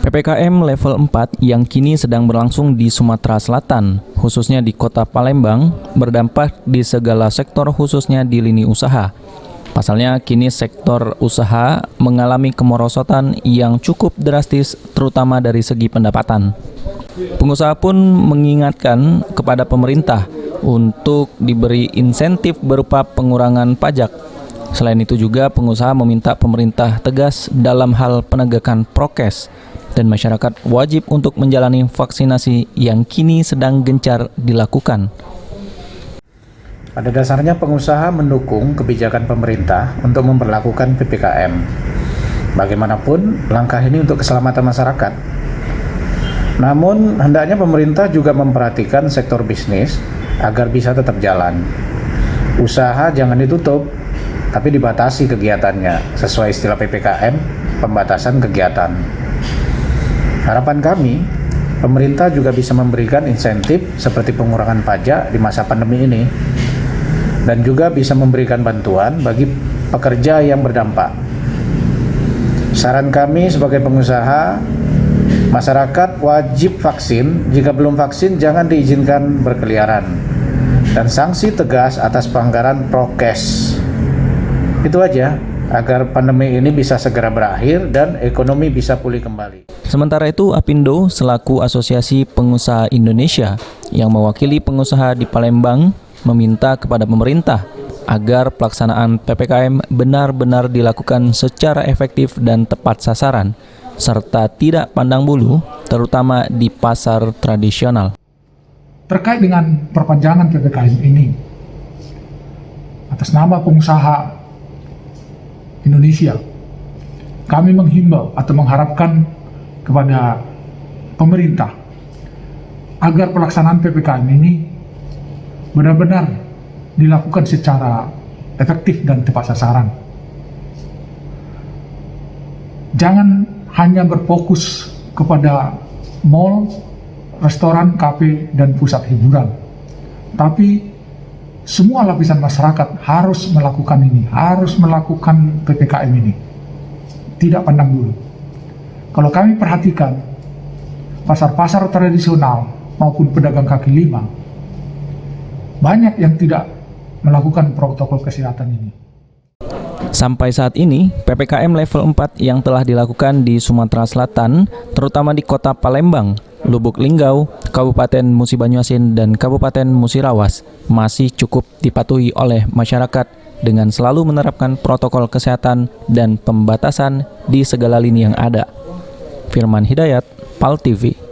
PPKM level 4 yang kini sedang berlangsung di Sumatera Selatan, khususnya di Kota Palembang, berdampak di segala sektor khususnya di lini usaha. Pasalnya, kini sektor usaha mengalami kemerosotan yang cukup drastis, terutama dari segi pendapatan. Pengusaha pun mengingatkan kepada pemerintah untuk diberi insentif berupa pengurangan pajak. Selain itu juga pengusaha meminta pemerintah tegas dalam hal penegakan prokes dan masyarakat wajib untuk menjalani vaksinasi yang kini sedang gencar dilakukan. Pada dasarnya pengusaha mendukung kebijakan pemerintah untuk memberlakukan PPKM. Bagaimanapun, langkah ini untuk keselamatan masyarakat. Namun, hendaknya pemerintah juga memperhatikan sektor bisnis agar bisa tetap jalan. Usaha jangan ditutup, tapi dibatasi kegiatannya sesuai istilah PPKM, pembatasan kegiatan. Harapan kami, pemerintah juga bisa memberikan insentif seperti pengurangan pajak di masa pandemi ini, dan juga bisa memberikan bantuan bagi pekerja yang berdampak. Saran kami sebagai pengusaha, masyarakat wajib vaksin, jika belum vaksin jangan diizinkan berkeliaran, dan sanksi tegas atas pelanggaran prokes. Itu aja, agar pandemi ini bisa segera berakhir dan ekonomi bisa pulih kembali. Sementara itu, Apindo selaku Asosiasi Pengusaha Indonesia yang mewakili pengusaha di Palembang meminta kepada pemerintah agar pelaksanaan PPKM benar-benar dilakukan secara efektif dan tepat sasaran, serta tidak pandang bulu, terutama di pasar tradisional. Terkait dengan perpanjangan PPKM ini, atas nama pengusaha Indonesia, kami menghimbau atau mengharapkan kepada pemerintah agar pelaksanaan PPKM ini benar-benar dilakukan secara efektif dan tepat sasaran. Jangan hanya berfokus kepada mal, restoran, kafe, dan pusat hiburan, tapi semua lapisan masyarakat harus melakukan ini, harus melakukan PPKM ini. Tidak pandang bulu. Kalau kami perhatikan, pasar-pasar tradisional maupun pedagang kaki lima, banyak yang tidak melakukan protokol kesehatan ini. Sampai saat ini, PPKM level 4 yang telah dilakukan di Sumatera Selatan, terutama di Kota Palembang, Lubuk Linggau, Kabupaten Musi Banyuasin, dan Kabupaten Musirawas, masih cukup dipatuhi oleh masyarakat dengan selalu menerapkan protokol kesehatan dan pembatasan di segala lini yang ada. Firman Hidayat, PAL TV.